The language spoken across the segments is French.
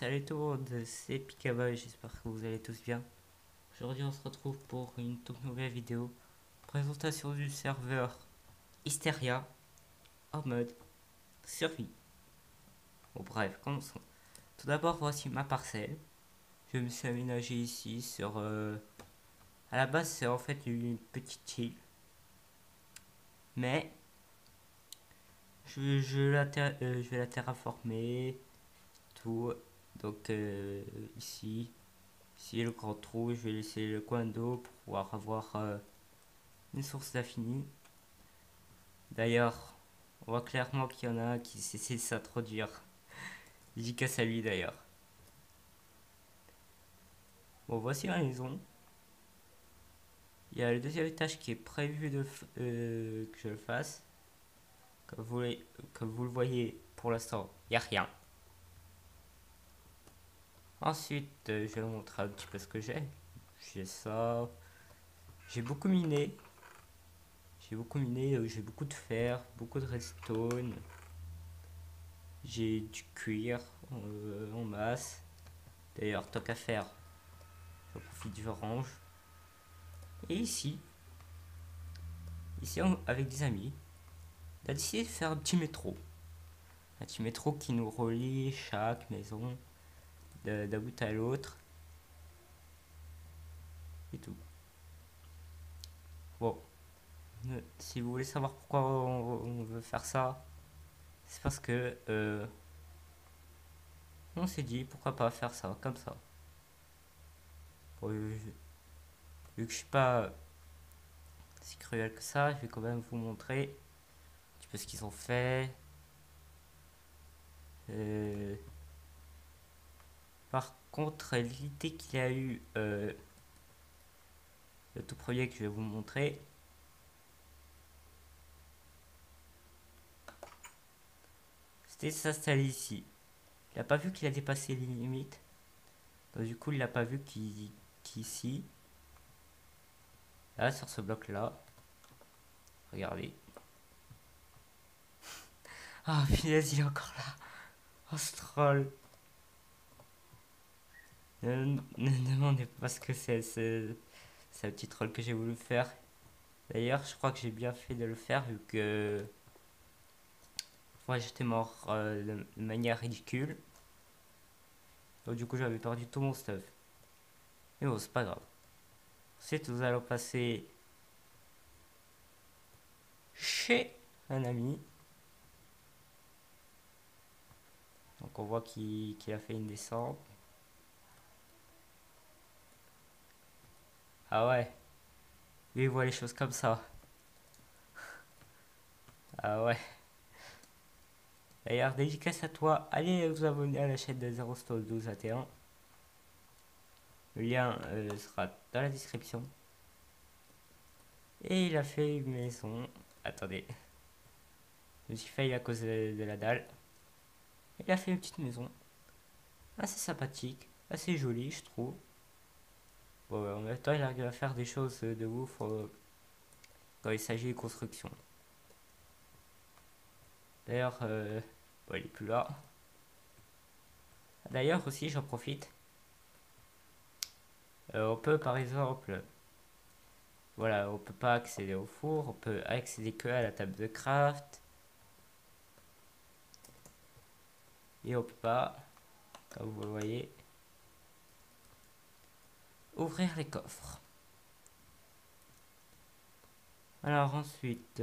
Salut tout le monde, c'est Pikaboy, j'espère que vous allez tous bien. Aujourd'hui on se retrouve pour une toute nouvelle vidéo. Présentation du serveur Hysteria en mode survie. Bon bref, commençons. Tout d'abord voici ma parcelle. Je me suis aménagé ici sur... À la base c'est en fait une petite île. Mais je vais la terraformer. Tout. Donc ici... Ici le grand trou, je vais laisser le coin d'eau pour pouvoir avoir une source d'infini. D'ailleurs, on voit clairement qu'il y en a un qui essaie de s'introduire. Dédicace à lui d'ailleurs. Bon, voici la maison. Il y a le deuxième étage qui est prévu que je le fasse. Comme vous le voyez, pour l'instant, il n'y a rien. Ensuite, je vais vous montrer un petit peu ce que j'ai. J'ai ça. J'ai beaucoup miné. J'ai beaucoup de fer, beaucoup de redstone. J'ai du cuir en masse. D'ailleurs, tant qu'à faire, je profite du range. Et ici avec des amis, on a décidé de faire un petit métro. Un petit métro qui nous relie chaque maison d'un bout à l'autre. Et tout. Bon, si vous voulez savoir pourquoi on veut faire ça, c'est parce que on s'est dit pourquoi pas faire ça comme ça. Bon, vu que je suis pas si cruel que ça, je vais quand même vous montrer un petit peu ce qu'ils ont fait. Euh, Par contre, l'idée qu'il a eu, le tout premier que je vais vous montrer, c'était de s'installer ici. Il n'a pas vu qu'il a dépassé les limites. Donc du coup, il n'a pas vu qu'ici, là, sur ce bloc-là, regardez. Ah, punaise, il est encore là. Oh, ce troll. Ne demandez pas ce que c'est un petit troll que j'ai voulu faire. D'ailleurs, je crois que j'ai bien fait de le faire vu que ouais, j'étais mort de manière ridicule. Donc du coup, j'avais perdu tout mon stuff. Mais bon, c'est pas grave. Ensuite, nous allons passer chez un ami. Donc on voit qu'il a fait une descente. Ah ouais, lui il voit les choses comme ça. Ah ouais. D'ailleurs, dédicace à toi. Allez vous abonner à la chaîne de Zero Stone 1221. Le lien sera dans la description. Et il a fait une maison. Attendez. Je me suis failli à cause de la dalle. Il a fait une petite maison. Assez sympathique. Assez jolie, je trouve. Bon, en même temps, il arrive à faire des choses de ouf quand il s'agit de construction. D'ailleurs, bon, il est plus là. D'ailleurs aussi, j'en profite. On peut par exemple, voilà, on peut pas accéder au four, on peut accéder que à la table de craft. Et on peut pas, comme vous le voyez, ouvrir les coffres. Alors ensuite,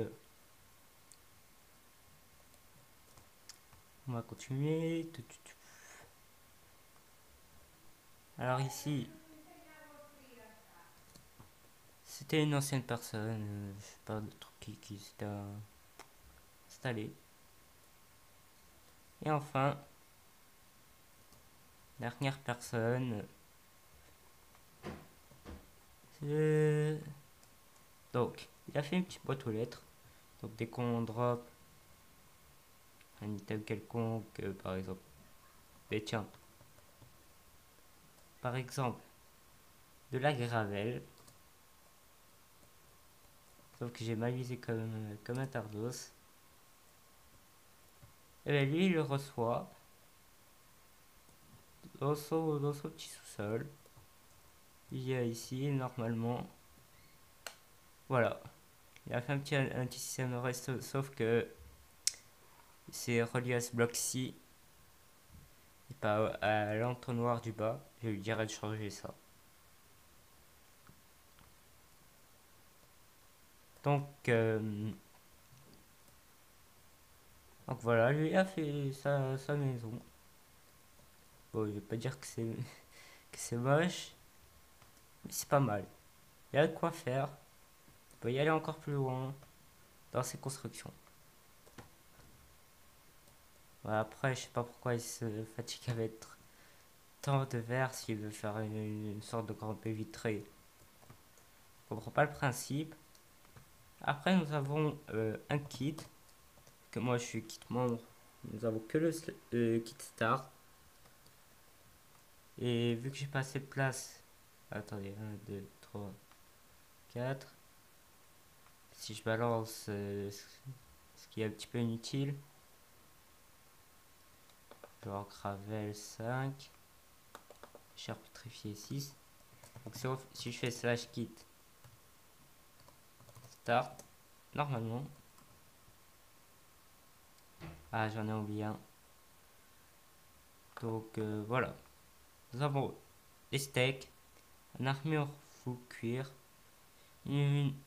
on va continuer. Alors ici, c'était une ancienne personne, je sais pas, de truc qui s'était installé. Et enfin, dernière personne. Donc, il a fait une petite boîte aux lettres. Donc, dès qu'on drop un item quelconque, par exemple, mais tiens, par exemple, de la gravelle. Sauf que j'ai mal visé comme un tardos. Et bien lui, il le reçoit. dans son petit sous-sol. Il y a ici, normalement. Voilà. Il a fait un petit système de reste, sauf que c'est relié à ce bloc-ci et pas à l'entonnoir du bas. Je lui dirais de changer ça. Donc, donc voilà, lui a fait sa maison. Bon, je vais pas dire que c'est moche, mais c'est pas mal. Il y a de quoi faire. On peut y aller encore plus loin dans ses constructions. Ouais, après, je sais pas pourquoi il se fatigue avec tant de verre s'il veut faire une sorte de grande baie vitrée. Je comprends pas le principe. Après, nous avons un kit, que moi je suis kit membre. Nous avons que le kit star. Et vu que j'ai pas assez de place, attendez, 1, 2, 3, 4. Si je balance ce qui est un petit peu inutile, genre gravel 5, chair pétrifiée 6. Donc si je fais slash kit start, normalement. Ah, j'en ai oublié un. Donc voilà. Nous avons des steaks, une armure full cuir,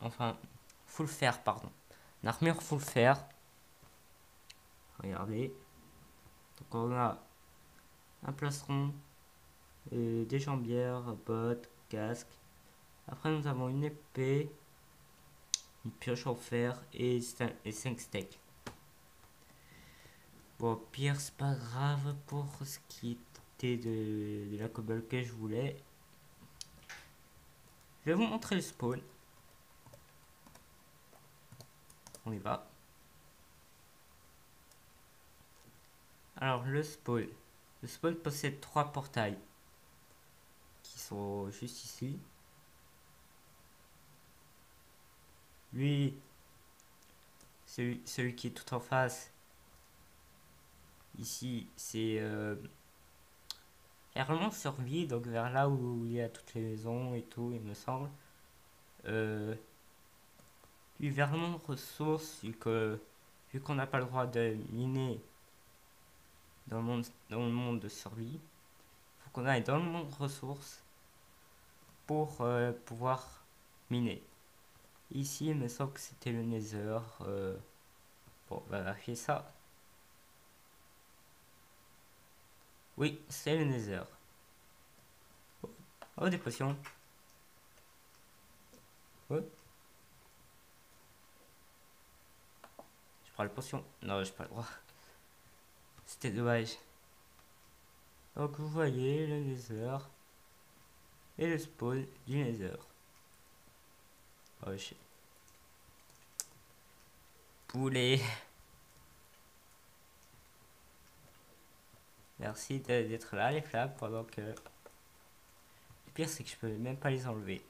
enfin full fer, pardon. Une armure full fer. Regardez. Donc on a un plastron, des jambières, bottes, casque. Après nous avons une épée, une pioche en fer et 5 steaks. Bon, pire, c'est pas grave pour ce qui était de la cobble que je voulais. Je vais vous montrer le spawn. On y va. Alors, le spawn. Le spawn possède 3 portails qui sont juste ici. Lui, celui qui est tout en face, ici, c'est vraiment survie, donc vers là où il y a toutes les maisons et tout, il me semble. Lui, vers le monde ressources, vu qu'on n'a pas le droit de miner dans le monde de survie, il faut qu'on aille dans le monde ressources pour pouvoir miner. Ici, il me semble que c'était le Nether. Bon, on va vérifier ça. Oui, c'est le Nether. Oh, des potions. Oh. Je prends la potion. Non, j'ai pas le droit. C'était dommage. Donc, vous voyez le Nether et le spawn du Nether. Oh, poulet. Merci d'être là, les flammes, pendant que... Le pire, c'est que je peux même pas les enlever.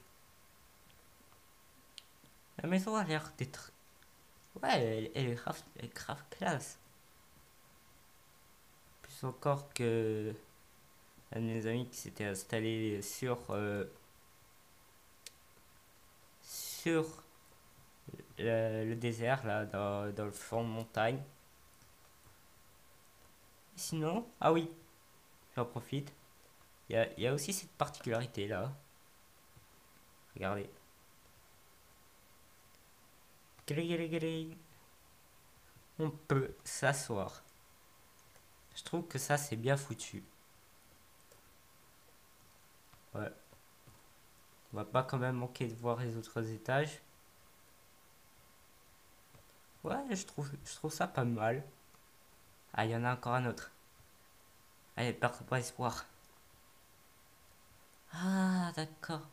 La maison a l'air d'être... Ouais, elle est grave classe. Plus encore que... Un de mes amis qui s'était installé sur le désert, là, dans le fond de montagne. Et sinon... Ah oui, j'en profite. Il y a aussi cette particularité, là. Regardez. On peut s'asseoir. Je trouve que ça, c'est bien foutu. Ouais. On va pas quand même manquer de voir les autres étages. Ouais, je trouve ça pas mal. Ah, il y en a encore un autre. Allez, perdre pas espoir. Ah, d'accord.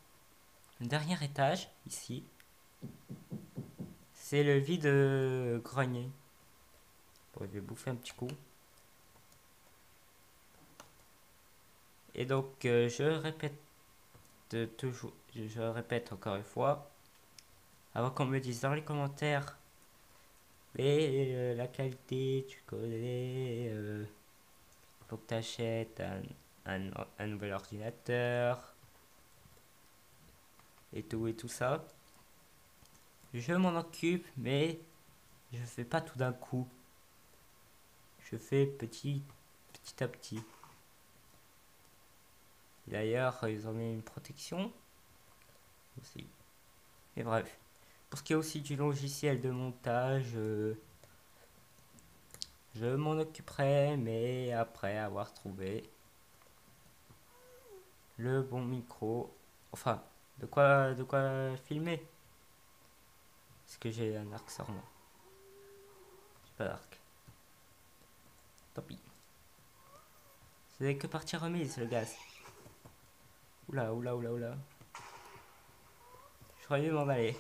Le dernier étage, ici, c'est le vide grenier. Bon, je vais bouffer un petit coup. Et donc, je répète toujours, je répète encore une fois, avant qu'on me dise dans les commentaires, mais la qualité, tu connais, faut que t'achètes un nouvel ordinateur et tout ça. Je m'en occupe, mais je fais pas tout d'un coup. Je fais petit à petit. D'ailleurs, ils ont mis une protection aussi. Et bref. Pour ce qui est aussi du logiciel de montage, je m'en occuperai, mais après avoir trouvé le bon micro. Enfin, de quoi filmer. Parce que j'ai un arc sur moi. J'ai pas d'arc. Tant pis. C'est que partie remise, le gaz. Oula, oula, oula, oula. Je croyais m'en aller.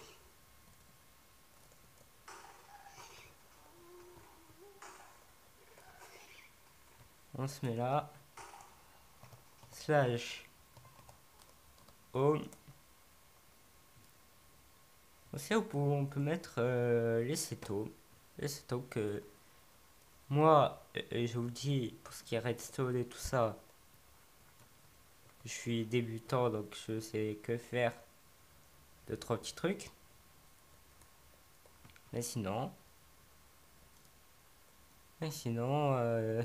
On se met là. Slash home. Aussi, on peut mettre les setos. Les setos que moi, je vous le dis, pour ce qui est redstone et tout ça, je suis débutant donc je sais que faire deux trois petits trucs. Mais sinon, je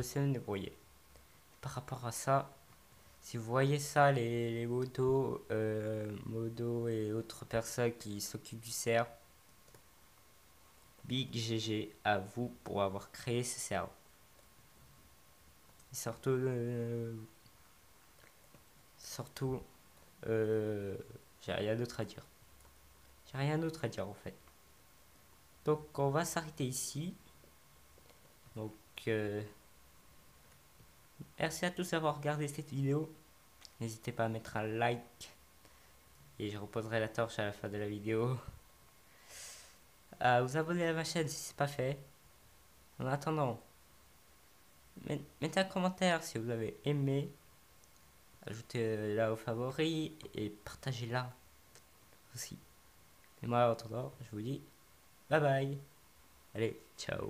sais me débrouiller. Par rapport à ça, si vous voyez ça, les modos et autres personnes qui s'occupent du serve, big GG à vous pour avoir créé ce serve. Et surtout, j'ai rien d'autre à dire. J'ai rien d'autre à dire en fait. Donc on va s'arrêter ici. Donc merci à tous d'avoir regardé cette vidéo. N'hésitez pas à mettre un like. Et je reposerai la torche à la fin de la vidéo. À vous abonner à ma chaîne si c'est pas fait. En attendant, mettez un commentaire si vous avez aimé. Ajoutez-la aux favoris et partagez-la aussi. Et moi en attendant, je vous dis bye bye. Allez, ciao.